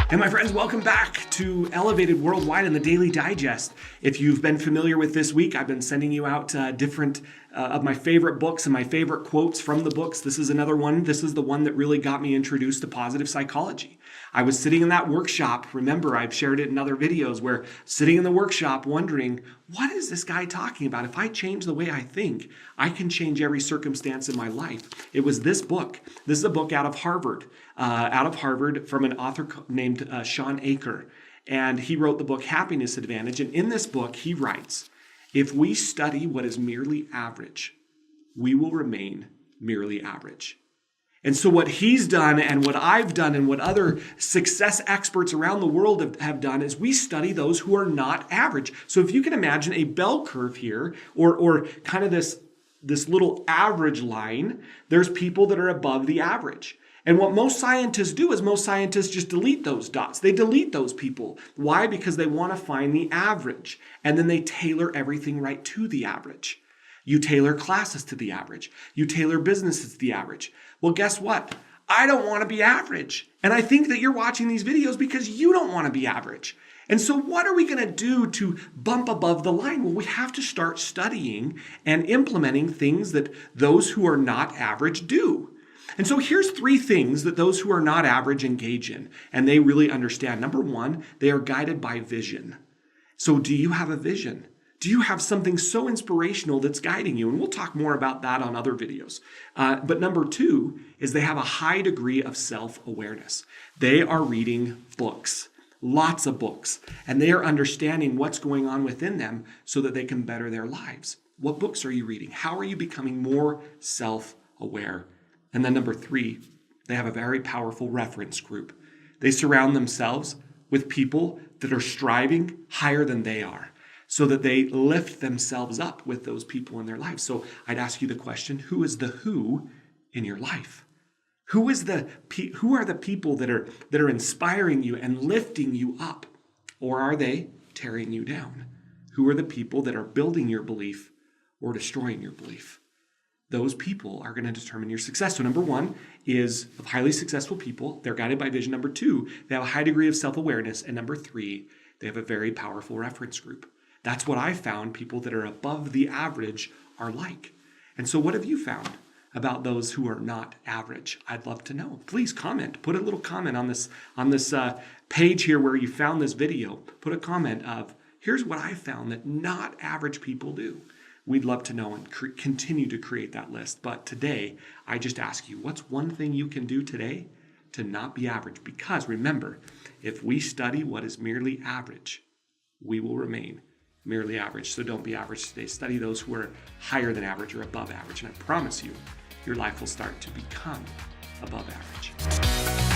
Hey, my friends, welcome back to Elevated Worldwide and the Daily Digest. If you've been familiar with this week, I've been sending you out different of my favorite books and my favorite quotes from the books. This is another one. This is the one that really got me introduced to positive psychology. I was sitting in that workshop. Remember, I've shared it in other videos where sitting in the workshop wondering, what is this guy talking about? If I change the way I think, I can change every circumstance in my life. It was this book. This is a book out of Harvard from an author named Shawn Achor. And he wrote the book Happiness Advantage. And in this book, he writes, if we study what is merely average, we will remain merely average. And so what he's done and what I've done and what other success experts around the world have done is we study those who are not average. So if you can imagine a bell curve here or kind of this little average line, there's people that are above the average. And what most scientists do is most scientists just delete those dots. They delete those people. Why? Because they want to find the average. And then they tailor everything right to the average. You tailor classes to the average. You tailor businesses to the average. Well, guess what? I don't want to be average. And I think that you're watching these videos because you don't want to be average. And so what are we going to do to bump above the line? Well, we have to start studying and implementing things that those who are not average do. And so here's 3 things that those who are not average engage in, and they really understand. Number 1, they are guided by vision. So do you have a vision? Do you have something so inspirational that's guiding you? And we'll talk more about that on other videos. But number 2 is they have a high degree of self-awareness. They are reading books, lots of books, and they are understanding what's going on within them so that they can better their lives. What books are you reading? How are you becoming more self-aware? And then number 3, they have a very powerful reference group. They surround themselves with people that are striving higher than they are so that they lift themselves up with those people in their lives. So I'd ask you the question, who is the who in your life? Who are the people that are inspiring you and lifting you up? Or are they tearing you down? Who are the people that are building your belief or destroying your belief? Those people are going to determine your success. So number 1 is of highly successful people. They're guided by vision. Number 2, they have a high degree of self-awareness. And number 3, they have a very powerful reference group. That's what I found people that are above the average are like. And so what have you found about those who are not average? I'd love to know. Please comment. Put a little comment on this page here where you found this video. Put a comment of, here's what I found that not average people do. We'd love to know and continue to create that list. But today, I just ask you, what's one thing you can do today to not be average? Because remember, if we study what is merely average, we will remain merely average. So don't be average today. Study those who are higher than average or above average. And I promise you, your life will start to become above average.